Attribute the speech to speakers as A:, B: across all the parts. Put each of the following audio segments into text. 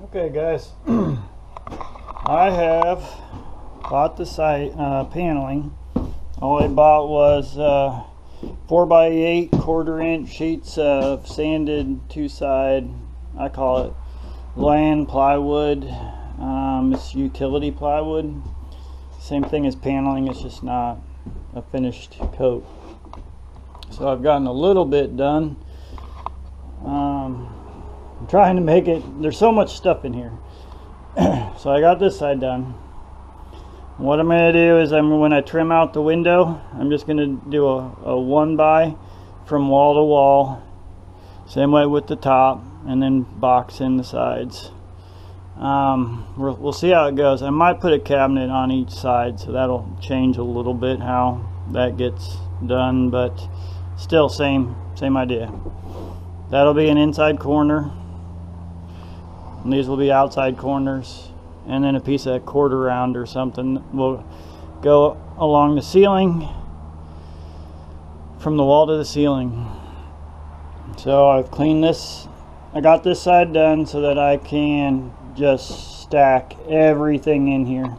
A: Okay guys, I have bought the site paneling. All I bought was 4x8 1/4 inch sheets of sanded two-side, I call it land plywood. It's utility plywood. Same thing as paneling, it's just not a finished coat. So I've gotten a little bit done. I'm trying to make it, there's so much stuff in here. So I got this side done. What I'm going to do is when I trim out the window, I'm just going to do a 1x from wall to wall, same way with the top, and then box in the sides. We'll see how it goes. I might put a cabinet on each side, so that'll change a little bit how that gets done, but still same idea. That'll be an inside corner, and these will be outside corners, and then a piece of 1/4 round or something will go along the ceiling, from the wall to the ceiling. So I've cleaned this. I got this side done so that I can just stack everything in here,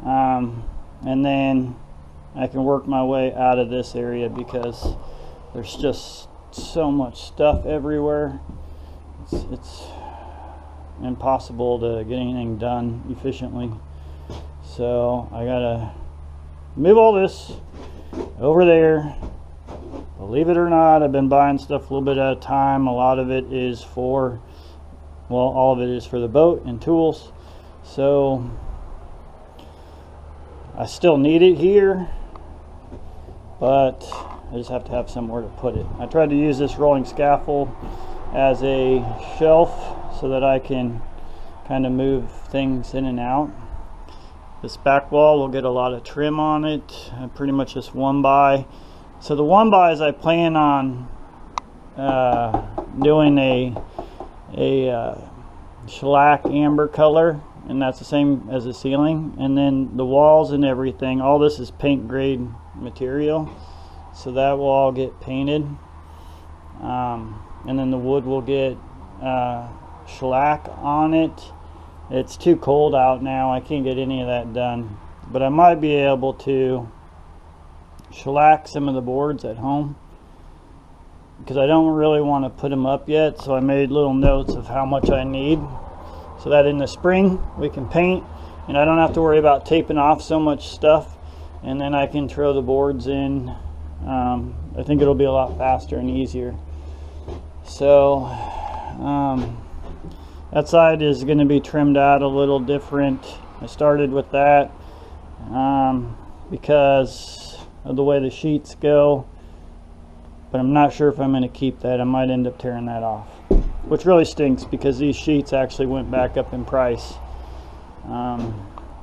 A: and then I can work my way out of this area because there's just so much stuff everywhere. It's impossible to get anything done efficiently. So I gotta move all this over there. Believe it or not, I've been buying stuff a little bit at a time. A lot of it is for, well, all of it is for the boat and tools. So I still need it here, but I just have to have somewhere to put it. I tried to use this rolling scaffold as a shelf so that I can kind of move things in and out. This back wall will get a lot of trim on it. Pretty much just 1x. So the 1x's I plan on doing a shellac amber color, and that's the same as the ceiling. And then the walls and everything, all this is paint grade material, so that will all get painted. And then the wood will get shellac on it. It's too cold out now, I can't get any of that done, but I might be able to shellac some of the boards at home, because I don't really want to put them up yet. So I made little notes of how much I need, so that in the spring we can paint and I don't have to worry about taping off so much stuff, and then I can throw the boards in. I think it'll be a lot faster and easier. So that side is going to be trimmed out a little different. I started with that because of the way the sheets go, but I'm not sure if I'm going to keep that. I might end up tearing that off, which really stinks because these sheets actually went back up in price. Got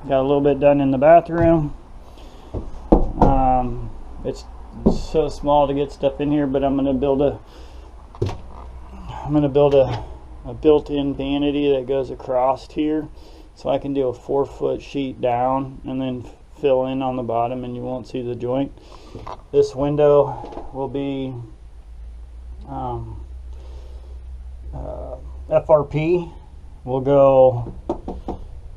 A: a little bit done in the bathroom. It's so small to get stuff in here, but I'm going to build a built-in vanity that goes across here, so I can do a 4-foot sheet down and then fill in on the bottom and you won't see the joint. This window will be FRP. Will go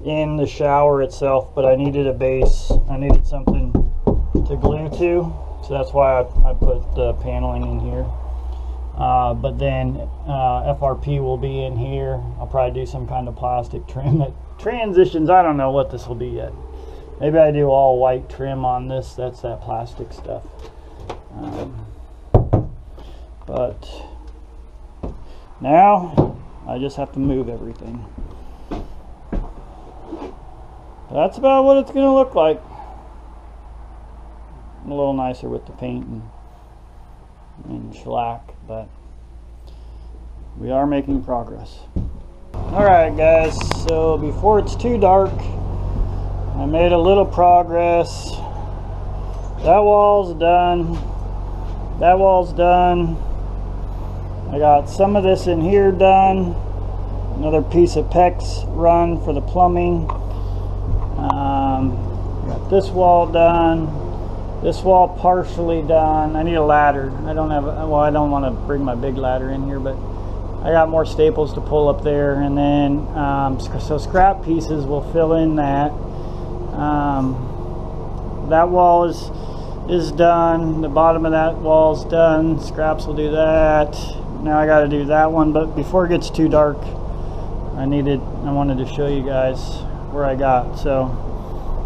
A: in the shower itself, but I needed a base. I needed something to glue to, so that's why I put the paneling in here. But then FRP will be in here. I'll probably do some kind of plastic trim that transitions. I don't know what this will be yet. Maybe I do all white trim on this. That's that plastic stuff. But now I just have to move everything. That's about what it's going to look like. A little nicer with the paint and shellac, but we are making progress. Alright guys, so before it's too dark, I made a little progress. That wall's done. That wall's done. I got some of this in here done. Another piece of PEX run for the plumbing. Got this wall done. This wall partially done. I need a ladder. I don't have, well, I don't want to bring my big ladder in here, but I got more staples to pull up there, and then so scrap pieces will fill in that. That wall is done. The bottom of that wall is done. Scraps will do that. Now I got to do that one, but before it gets too dark, I wanted to show you guys where I got. So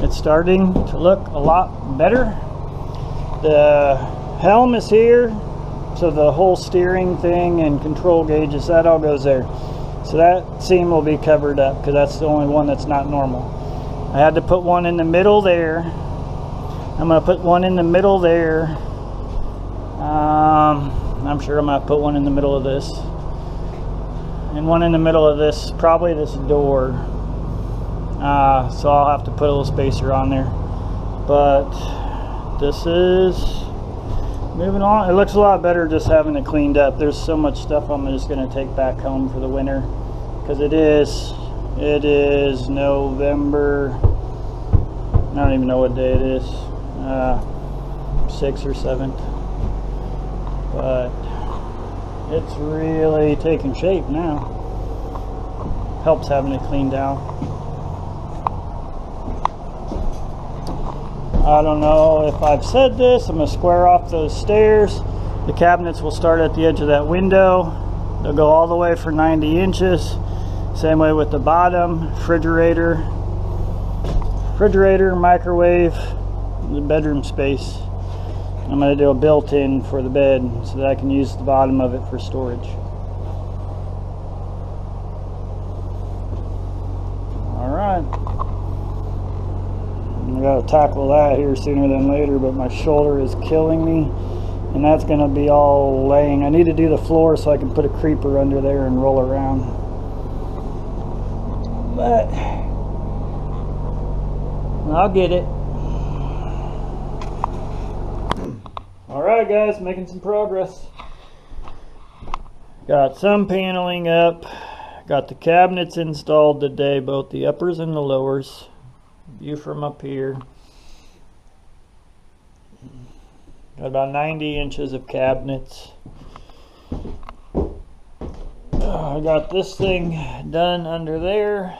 A: it's starting to look a lot better. The helm is here, so the whole steering thing and control gauges, that all goes there. So that seam will be covered up because that's the only one that's not normal. I had to put one in the middle there. I'm going to put one in the middle there. I'm sure I'm going to put one in the middle of this. And one in the middle of this, probably this door. So I'll have to put a little spacer on there. But this is moving on. It looks a lot better just having it cleaned up. There's so much stuff I'm just going to take back home for the winter. Because it is November. I don't even know what day it is. 6th or 7th. But it's really taking shape now. Helps having it cleaned out. I don't know if I've said this. I'm going to square off those stairs. The cabinets will start at the edge of that window. They'll go all the way for 90 inches. Same way with the bottom. Refrigerator, microwave, the bedroom space. I'm going to do a built-in for the bed so that I can use the bottom of it for storage. Alright. I got to tackle that here sooner than later, but my shoulder is killing me. And that's going to be all laying. I need to do the floor so I can put a creeper under there and roll around. But I'll get it. Alright guys, making some progress. Got some paneling up. Got the cabinets installed today, both the uppers and the lowers. View from up here. Got about 90 inches of cabinets. I got this thing done under there.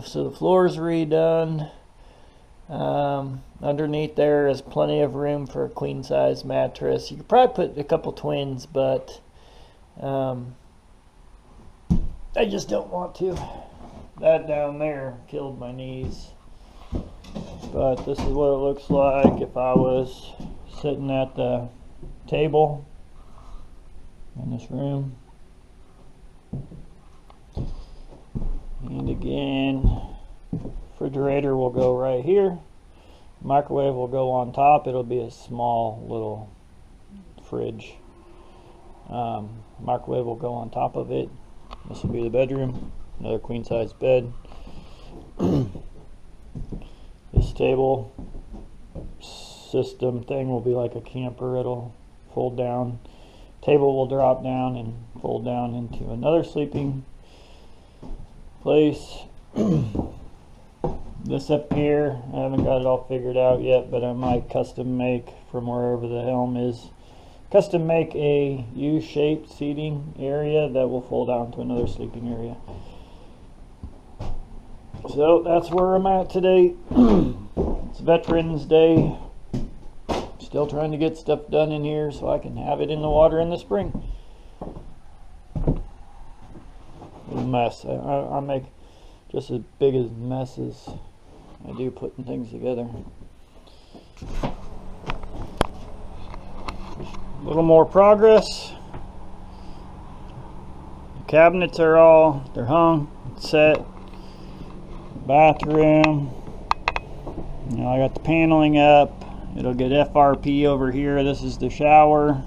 A: So the floor's redone. Underneath there is plenty of room for a queen size mattress. You could probably put a couple twins, but I just don't want to. That down there killed my knees. But this is what it looks like if I was sitting at the table in this room. And again, refrigerator will go right here. Microwave will go on top. It'll be a small little fridge. Microwave will go on top of it. This will be the bedroom. Another queen size bed. This table system thing will be like a camper. It'll fold down. Table will drop down and fold down into another sleeping place. This up here, I haven't got it all figured out yet, but I might custom make from wherever the helm is. Custom make a U-shaped seating area that will fold out into another sleeping area. So that's where I'm at today. It's Veterans Day. Still trying to get stuff done in here so I can have it in the water in the spring. A mess. I make just as big a mess as I do putting things together. A little more progress. The cabinets are they're hung, set. Bathroom. Now I got the paneling up. It'll get FRP over here. This is the shower.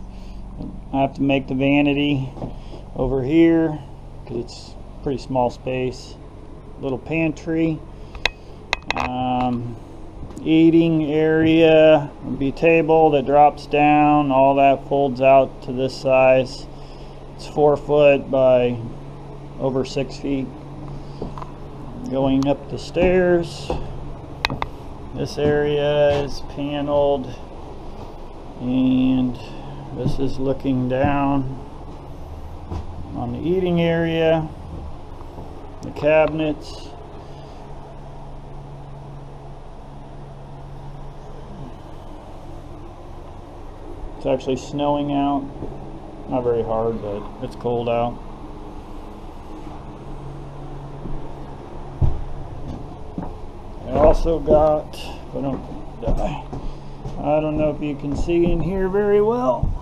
A: I have to make the vanity over here because it's a pretty small space. Little pantry. Eating area. It'll be a table that drops down. All that folds out to this size. It's 4 foot by over 6 feet. Going up the stairs. This area is paneled, and this is looking down on the eating area, the cabinets. It's actually snowing out. Not very hard, but it's cold out. I also got, if I don't die, I don't know if you can see in here very well.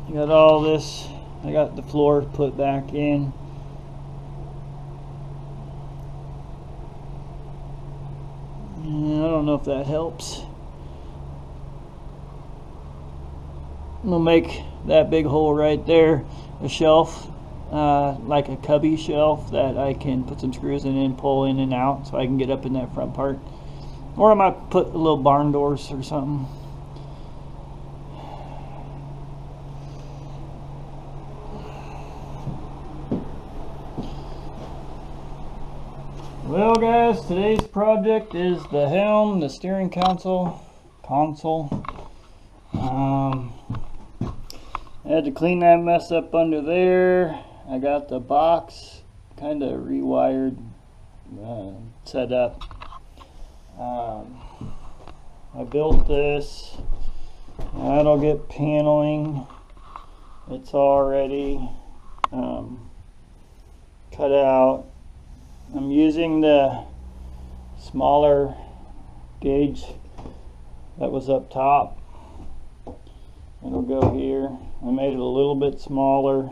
A: I got all this, I got the floor put back in. And I don't know if that helps. I'm gonna make that big hole right there a shelf, like a cubby shelf that I can put some screws in and pull in and out so I can get up in that front part. Or I might put little barn doors or something. Well guys, today's project is the helm, the steering console. I had to clean that mess up under there. I got the box kind of rewired, set up. I built this. That'll get paneling. It's already cut out. I'm using the smaller gauge that was up top. It'll go here. I made it a little bit smaller.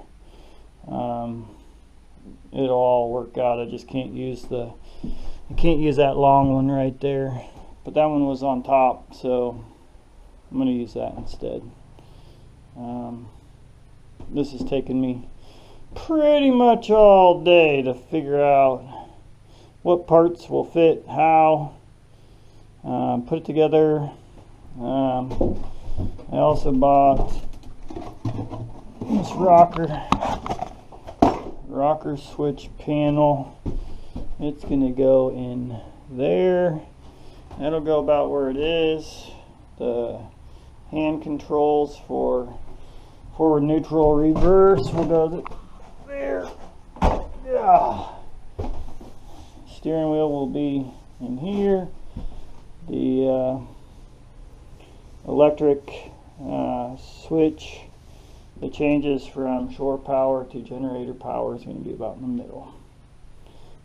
A: It'll all work out. I just can't use that long one right there. But that one was on top, so I'm going to use that instead. This has taken me pretty much all day to figure out what parts will fit how, put it together. I also bought this rocker switch panel. It's gonna go in there. That'll go about where it is. The hand controls for forward, neutral, reverse will go there. Yeah. Steering wheel will be in here. The electric switch that changes from shore power to generator power is going to be about in the middle.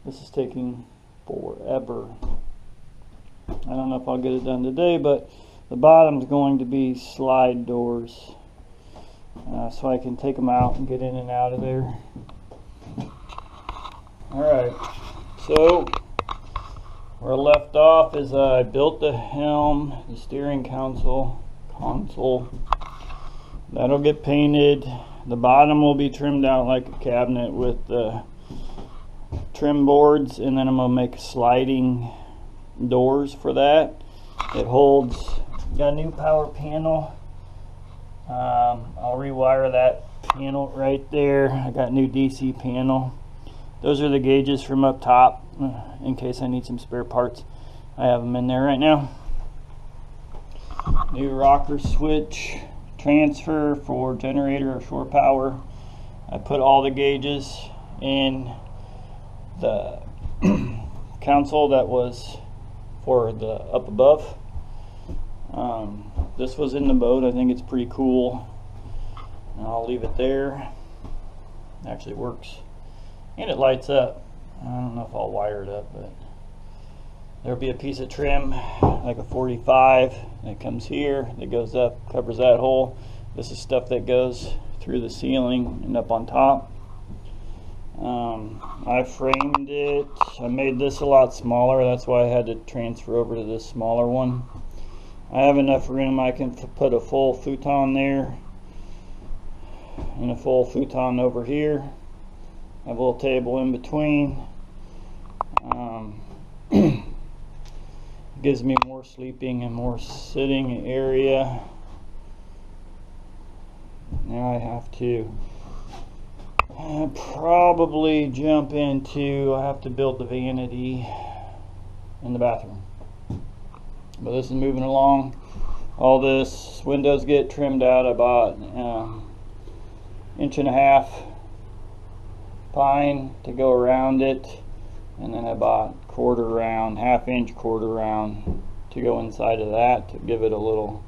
A: This is taking forever. I don't know if I'll get it done today, but the bottom is going to be slide doors, so I can take them out and get in and out of there. Alright, so where I left off is I built the helm, the steering console. That'll get painted. The bottom will be trimmed out like a cabinet with the trim boards, and then I'm going to make sliding doors for that. It holds, got a new power panel. I'll rewire that panel right there. I got a new DC panel. Those are the gauges from up top in case I need some spare parts. I have them in there right now. New rocker switch transfer for generator or shore power. I put all the gauges in the console that was for the up above. This was in the boat. I think it's pretty cool. And I'll leave it there. It actually works. And it lights up. I don't know if I'll wire it up, but there'll be a piece of trim, like a 45, that comes here, that goes up, covers that hole. This is stuff that goes through the ceiling and up on top. I framed it. I made this a lot smaller. That's why I had to transfer over to this smaller one. I have enough room. I can put a full futon there and a full futon over here. I have a little table in between. Gives me more sleeping and more sitting area. Now I have to probably jump into, I have to build the vanity in the bathroom. But this is moving along. All this windows get trimmed out. I bought 1.5 inch pine to go around it, and then I bought quarter round, 1/2 inch quarter round to go inside of that to give it a little,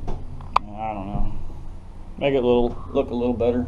A: I don't know, make it look a little better.